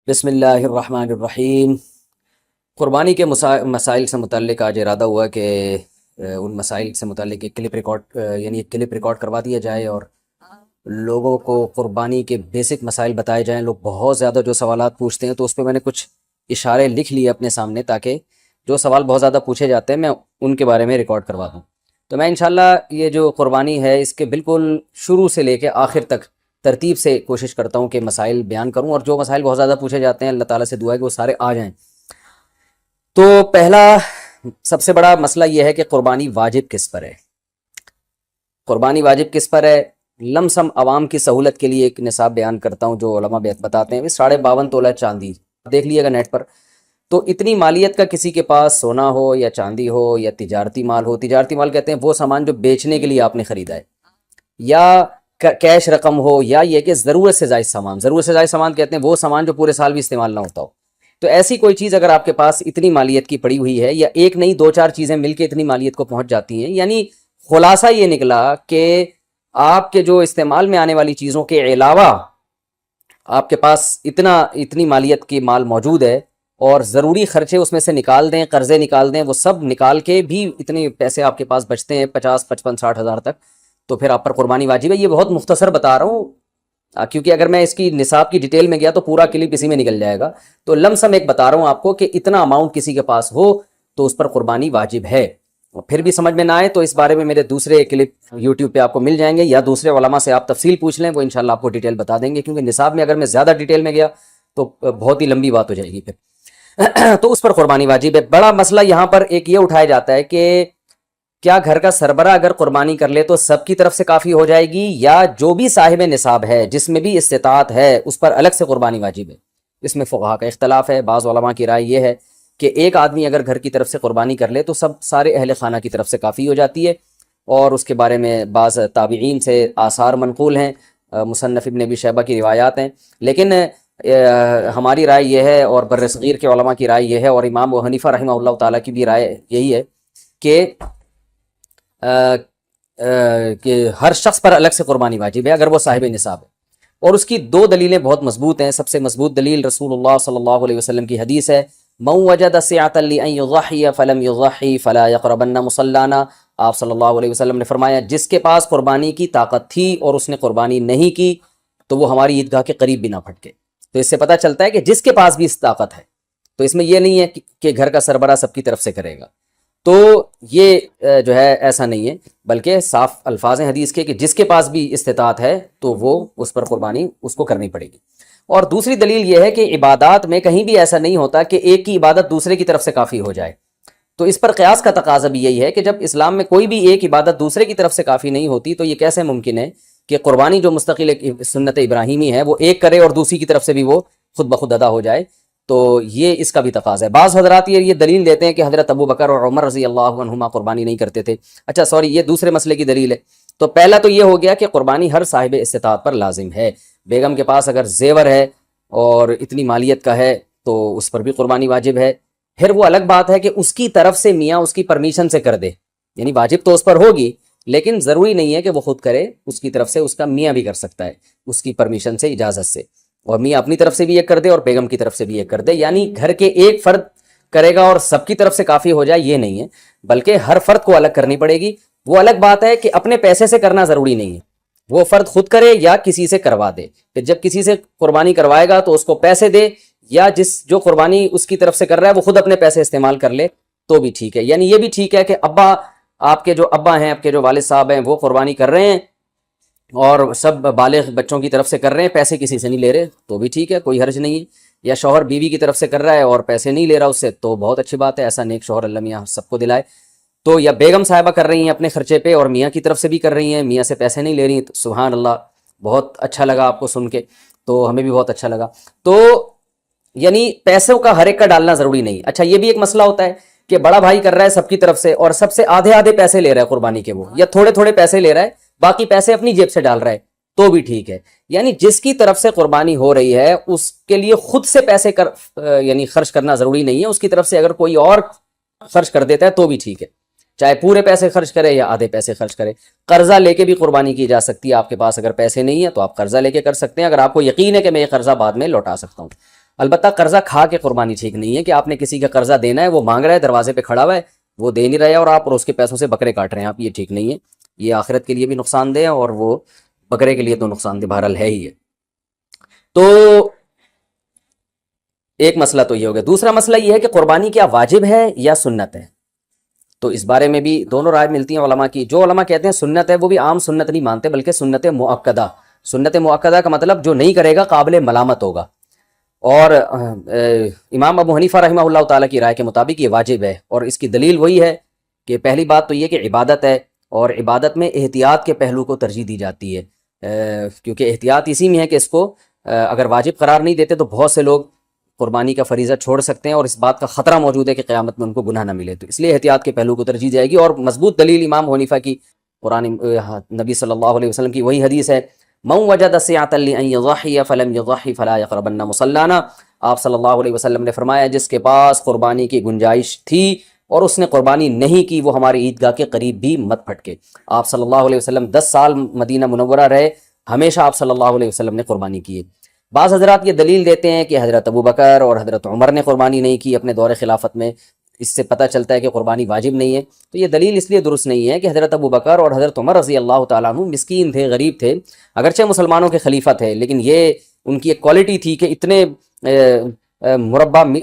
بسم اللہ الرحمن الرحیم۔ قربانی کے مسائل سے متعلق آج ارادہ ہوا کہ ان مسائل سے متعلق ایک کلپ ریکارڈ کروا دیا جائے اور لوگوں کو قربانی کے بیسک مسائل بتائے جائیں۔ لوگ بہت زیادہ جو سوالات پوچھتے ہیں، تو اس پہ میں نے کچھ اشارے لکھ لیے اپنے سامنے، تاکہ جو سوال بہت زیادہ پوچھے جاتے ہیں میں ان کے بارے میں ریکارڈ کروا دوں۔ تو میں انشاءاللہ یہ جو قربانی ہے اس کے بالکل شروع سے لے کے آخر تک ترتیب سے کوشش کرتا ہوں کہ مسائل بیان کروں، اور جو مسائل بہت زیادہ پوچھے جاتے ہیں اللہ تعالیٰ سے دعا ہے کہ وہ سارے آ جائیں۔ تو پہلا سب سے بڑا مسئلہ یہ ہے کہ قربانی واجب کس پر ہے۔ قربانی واجب کس پر ہے؟ لم سم عوام کی سہولت کے لیے ایک نصاب بیان کرتا ہوں جو علماء بتاتے ہیں 52.5 تولہ چاندی، دیکھ لیے گا نیٹ پر۔ تو اتنی مالیت کا کسی کے پاس سونا ہو یا چاندی ہو یا تجارتی مال ہو، تجارتی مال کہتے ہیں وہ سامان جو بیچنے کے لیے آپ نے خریدا ہے، یا کیش رقم ہو، یا یہ کہ ضرورت سے زائد سامان۔ ضرورت سے زائد سامان کہتے ہیں وہ سامان جو پورے سال بھی استعمال نہ ہوتا ہو۔ تو ایسی کوئی چیز اگر آپ کے پاس اتنی مالیت کی پڑی ہوئی ہے، یا ایک نہیں 2-4 چیزیں مل کے اتنی مالیت کو پہنچ جاتی ہیں، یعنی خلاصہ یہ نکلا کہ آپ کے جو استعمال میں آنے والی چیزوں کے علاوہ آپ کے پاس اتنی مالیت کی مال موجود ہے، اور ضروری خرچے اس میں سے نکال دیں، قرضے نکال دیں، وہ سب نکال کے بھی اتنے پیسے آپ کے پاس بچتے ہیں 50, 55, 60 ہزار تک، تو پھر آپ پر قربانی واجب ہے۔ یہ بہت مختصر بتا رہا ہوں، کیونکہ اگر میں اس کی نصاب کی ڈیٹیل میں گیا تو پورا کلپ اسی میں نکل جائے گا۔ تو لم سم ایک بتا رہا ہوں آپ کو کہ اتنا اماؤنٹ کسی کے پاس ہو تو اس پر قربانی واجب ہے۔ اور پھر بھی سمجھ میں نہ آئے تو اس بارے میں میرے دوسرے کلپ یوٹیوب پہ آپ کو مل جائیں گے، یا دوسرے علماء سے آپ تفصیل پوچھ لیں، وہ انشاءاللہ آپ کو ڈیٹیل بتا دیں گے، کیونکہ نصاب میں اگر میں زیادہ ڈیٹیل میں گیا تو بہت ہی لمبی بات ہو جائے گی پھر۔ تو اس پر قربانی واجب ہے۔ بڑا مسئلہ یہاں پر ایک یہ اٹھایا جاتا ہے کہ کیا گھر کا سربراہ اگر قربانی کر لے تو سب کی طرف سے کافی ہو جائے گی، یا جو بھی صاحب نصاب ہے جس میں بھی استطاعت ہے اس پر الگ سے قربانی واجب ہے؟ اس میں فقہا کا اختلاف ہے۔ بعض علماء کی رائے یہ ہے کہ ایک آدمی اگر گھر کی طرف سے قربانی کر لے تو سارے اہل خانہ کی طرف سے کافی ہو جاتی ہے، اور اس کے بارے میں بعض تابعین سے آثار منقول ہیں، مصنف ابن ابی شیبہ کی روایات ہیں۔ لیکن ہماری رائے یہ ہے، اور بر صغیر کے علماء کی رائے یہ ہے، اور امام ابو حنیفہ رحمہ اللہ تعالیٰ کی بھی رائے یہی ہے کہ ہر شخص پر الگ سے قربانی واجب ہے اگر وہ صاحب نصاب ہے۔ اور اس کی 2 دلیلیں بہت مضبوط ہیں۔ سب سے مضبوط دلیل رسول اللہ صلی اللہ علیہ وسلم کی حدیث ہے، من وجد سعة لأن يضحي فلم يضحي فلا يقربن مصلانا۔ آپ صلی اللہ علیہ وسلم نے فرمایا جس کے پاس قربانی کی طاقت تھی اور اس نے قربانی نہیں کی تو وہ ہماری عیدگاہ کے قریب بھی نہ پھٹکے۔ تو اس سے پتہ چلتا ہے کہ جس کے پاس بھی اس طاقت ہے، تو اس میں یہ نہیں ہے کہ گھر کا سربراہ سب کی طرف سے کرے گا، تو یہ جو ہے ایسا نہیں ہے، بلکہ صاف الفاظ ہیں حدیث کے کہ جس کے پاس بھی استطاعت ہے تو وہ اس پر قربانی اس کو کرنی پڑے گی۔ اور دوسری دلیل یہ ہے کہ عبادات میں کہیں بھی ایسا نہیں ہوتا کہ ایک کی عبادت دوسرے کی طرف سے کافی ہو جائے۔ تو اس پر قیاس کا تقاضا بھی یہی ہے کہ جب اسلام میں کوئی بھی ایک عبادت دوسرے کی طرف سے کافی نہیں ہوتی تو یہ کیسے ممکن ہے کہ قربانی جو مستقل سنت ابراہیمی ہے وہ ایک کرے اور دوسری کی طرف سے بھی وہ خود بخود ادا ہو جائے؟ تو یہ اس کا بھی تقاضا ہے۔ بعض حضرات یہ دلیل دیتے ہیں کہ حضرت ابو بکر اور عمر رضی اللہ عنہما قربانی نہیں کرتے تھے۔ اچھا سوری، یہ دوسرے مسئلے کی دلیل ہے۔ تو پہلا تو یہ ہو گیا کہ قربانی ہر صاحب استطاعت پر لازم ہے۔ بیگم کے پاس اگر زیور ہے اور اتنی مالیت کا ہے تو اس پر بھی قربانی واجب ہے۔ پھر وہ الگ بات ہے کہ اس کی طرف سے میاں اس کی پرمیشن سے کر دے، یعنی واجب تو اس پر ہوگی لیکن ضروری نہیں ہے کہ وہ خود کرے، اس کی طرف سے اس کا میاں بھی کر سکتا ہے اس کی پرمیشن سے، اجازت سے، اور میاں اپنی طرف سے بھی ایک کر دے اور بیگم کی طرف سے بھی ایک کر دے۔ یعنی گھر کے ایک فرد کرے گا اور سب کی طرف سے کافی ہو جائے، یہ نہیں ہے، بلکہ ہر فرد کو الگ کرنی پڑے گی۔ وہ الگ بات ہے کہ اپنے پیسے سے کرنا ضروری نہیں ہے، وہ فرد خود کرے یا کسی سے کروا دے۔ پھر جب کسی سے قربانی کروائے گا تو اس کو پیسے دے، یا جو قربانی اس کی طرف سے کر رہا ہے وہ خود اپنے پیسے استعمال کر لے تو بھی ٹھیک ہے۔ یعنی یہ بھی ٹھیک ہے کہ آپ کے جو ابا ہیں، آپ کے جو والد صاحب ہیں وہ قربانی کر رہے ہیں اور سب بالغ بچوں کی طرف سے کر رہے ہیں، پیسے کسی سے نہیں لے رہے تو بھی ٹھیک ہے، کوئی حرج نہیں ہے۔ یا شوہر بیوی کی طرف سے کر رہا ہے اور پیسے نہیں لے رہا اس سے تو بہت اچھی بات ہے، ایسا نیک شوہر اللہ میاں سب کو دلائے۔ تو یا بیگم صاحبہ کر رہی ہیں اپنے خرچے پہ اور میاں کی طرف سے بھی کر رہی ہیں، میاں سے پیسے نہیں لے رہی، تو سبحان اللہ، بہت اچھا لگا آپ کو سن کے، تو ہمیں بھی بہت اچھا لگا۔ تو یعنی پیسوں کا ہر ایک کا ڈالنا ضروری نہیں۔ اچھا یہ بھی ایک مسئلہ ہوتا ہے کہ بڑا بھائی کر رہا ہے سب کی طرف سے اور سب سے آدھے پیسے لے رہا ہے قربانی کے، وہ یا تھوڑے پیسے لے رہا ہے، باقی پیسے اپنی جیب سے ڈال رہا ہے تو بھی ٹھیک ہے۔ یعنی جس کی طرف سے قربانی ہو رہی ہے اس کے لیے خود سے پیسے یعنی خرچ کرنا ضروری نہیں ہے، اس کی طرف سے اگر کوئی اور خرچ کر دیتا ہے تو بھی ٹھیک ہے، چاہے پورے پیسے خرچ کرے یا آدھے پیسے خرچ کرے۔ قرضہ لے کے بھی قربانی کی جا سکتی ہے، آپ کے پاس اگر پیسے نہیں ہیں تو آپ قرضہ لے کے کر سکتے ہیں، اگر آپ کو یقین ہے کہ میں یہ قرضہ بعد میں لوٹا سکتا ہوں۔ البتہ قرضہ کھا کے قربانی ٹھیک نہیں ہے کہ آپ نے کسی کا قرضہ دینا ہے، وہ مانگ رہا ہے، دروازے پہ کھڑا ہوا ہے، وہ دے نہیں رہے اور آپ اس کے پیسوں سے بکرے کاٹ رہے ہیں آپ، یہ ٹھیک نہیں ہے، یہ آخرت کے لیے بھی نقصان دہ ہے اور وہ بکرے کے لیے تو نقصان دہ بہرحال ہے ہی ہے۔ تو ایک مسئلہ تو یہ ہو گیا۔ دوسرا مسئلہ یہ ہے کہ قربانی کیا واجب ہے یا سنت ہے؟ تو اس بارے میں بھی دونوں رائے ملتی ہیں علماء کی۔ جو علماء کہتے ہیں سنت ہے وہ بھی عام سنت نہیں مانتے بلکہ سنت مؤکدہ۔ سنت مؤکدہ کا مطلب جو نہیں کرے گا قابل ملامت ہوگا، اور امام ابو حنیفہ رحمہ اللہ تعالیٰ کی رائے کے مطابق یہ واجب ہے، اور اس کی دلیل وہی ہے کہ پہلی بات تو یہ کہ عبادت ہے، اور عبادت میں احتیاط کے پہلو کو ترجیح دی جاتی ہے، کیونکہ احتیاط اسی میں ہے کہ اس کو اگر واجب قرار نہیں دیتے تو بہت سے لوگ قربانی کا فریضہ چھوڑ سکتے ہیں اور اس بات کا خطرہ موجود ہے کہ قیامت میں ان کو گناہ نہ ملے، تو اس لیے احتیاط کے پہلو کو ترجیح جائے گی۔ اور مضبوط دلیل امام حنیفہ کی قرآن نبی صلی اللہ علیہ وسلم کی وہی حدیث ہے، من وجد سعۃ لأن یضحی فلم یضحی فلا یقربن مصلانا۔ آپ صلی اللہ علیہ وسلم نے فرمایا جس کے پاس قربانی کی گنجائش تھی اور اس نے قربانی نہیں کی وہ ہماری عیدگاہ کے قریب بھی مت پھٹکے۔ آپ صلی اللہ علیہ وسلم 10 سال مدینہ منورہ رہے، ہمیشہ آپ صلی اللہ علیہ وسلم نے قربانی کی ہے۔ بعض حضرات یہ دلیل دیتے ہیں کہ حضرت ابو بکر اور حضرت عمر نے قربانی نہیں کی اپنے دور خلافت میں، اس سے پتہ چلتا ہے کہ قربانی واجب نہیں ہے۔ تو یہ دلیل اس لیے درست نہیں ہے کہ حضرت ابو بکر اور حضرت عمر رضی اللہ تعالیٰ عنہ مسکین تھے، غریب تھے، اگرچہ مسلمانوں کے خلیفہ تھے، لیکن یہ ان کی ایک کوالٹی تھی کہ اتنے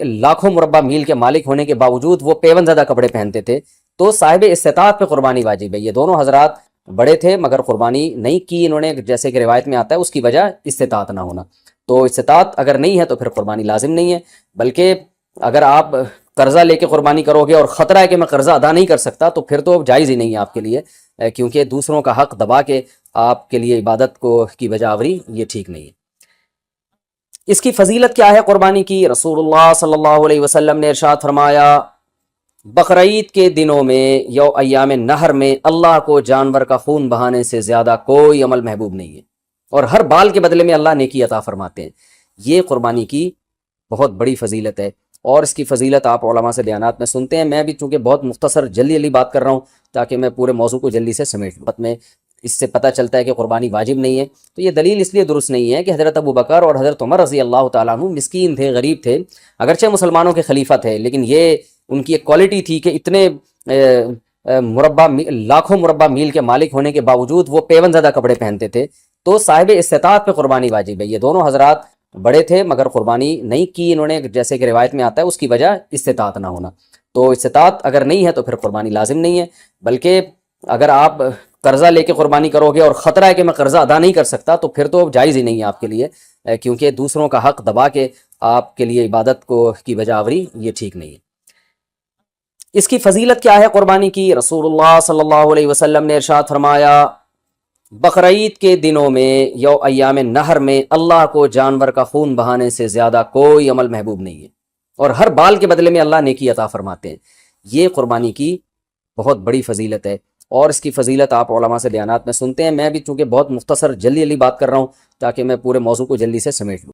لاکھوں مربع میل کے مالک ہونے کے باوجود وہ پیون زدہ کپڑے پہنتے تھے، تو صاحب استطاعت پہ قربانی واجب ہے۔ یہ دونوں حضرات بڑے تھے مگر قربانی نہیں کی انہوں نے، جیسے کہ روایت میں آتا ہے اس کی وجہ استطاعت نہ ہونا۔ تو استطاعت اگر نہیں ہے تو پھر قربانی لازم نہیں ہے، بلکہ اگر آپ قرضہ لے کے قربانی کرو گے اور خطرہ ہے کہ میں قرضہ ادا نہیں کر سکتا تو پھر تو جائز ہی نہیں ہے آپ کے لیے، کیونکہ دوسروں کا حق دبا کے آپ کے لیے عبادت کو کی بجا آوری یہ ٹھیک نہیں ہے۔ اس کی فضیلت کیا ہے قربانی کی؟ رسول اللہ صلی اللہ علیہ وسلم نے ارشاد فرمایا بقرعید کے دنوں میں یا ایام نہر میں اللہ کو جانور کا خون بہانے سے زیادہ کوئی عمل محبوب نہیں ہے، اور ہر بال کے بدلے میں اللہ نیکی عطا فرماتے ہیں۔ یہ قربانی کی بہت بڑی فضیلت ہے، اور اس کی فضیلت آپ علماء سے بیانات میں سنتے ہیں۔ میں بھی چونکہ بہت مختصر جلدی بات کر رہا ہوں تاکہ میں پورے موضوع کو جلدی سے سمیٹ لوں، میں اس سے پتہ چلتا ہے کہ قربانی واجب نہیں ہے۔ تو یہ دلیل اس لیے درست نہیں ہے کہ حضرت ابو بکر اور حضرت عمر رضی اللہ تعالیٰ عنہ مسکین تھے، غریب تھے، اگرچہ مسلمانوں کے خلیفہ تھے، لیکن یہ ان کی ایک کوالٹی تھی کہ اتنے لاکھوں مربع میل کے مالک ہونے کے باوجود وہ پیون زدہ کپڑے پہنتے تھے، تو صاحب استطاعت پہ قربانی واجب ہے۔ یہ دونوں حضرات بڑے تھے مگر قربانی نہیں کی انہوں نے، جیسے کہ روایت میں آتا ہے اس کی وجہ استطاعت نہ ہونا۔ تو استطاعت اگر نہیں ہے تو پھر قربانی لازم نہیں ہے، بلکہ اگر آپ قرضہ لے کے قربانی کرو گے اور خطرہ ہے کہ میں قرضہ ادا نہیں کر سکتا تو پھر تو جائز ہی نہیں ہے آپ کے لیے، کیونکہ دوسروں کا حق دبا کے آپ کے لیے عبادت کو کی بجا آوری یہ ٹھیک نہیں ہے۔ اس کی فضیلت کیا ہے قربانی کی؟ رسول اللہ صلی اللہ علیہ وسلم نے ارشاد فرمایا بقرعید کے دنوں میں یا ایام نہر میں اللہ کو جانور کا خون بہانے سے زیادہ کوئی عمل محبوب نہیں ہے، اور ہر بال کے بدلے میں اللہ نیکی عطا فرماتے ہیں۔ یہ قربانی کی بہت بڑی فضیلت ہے، اور اس کی فضیلت آپ علماء سے بیانات میں سنتے ہیں۔ میں بھی چونکہ بہت مختصر جلدی بات کر رہا ہوں تاکہ میں پورے موضوع کو جلدی سے سمیٹ لوں۔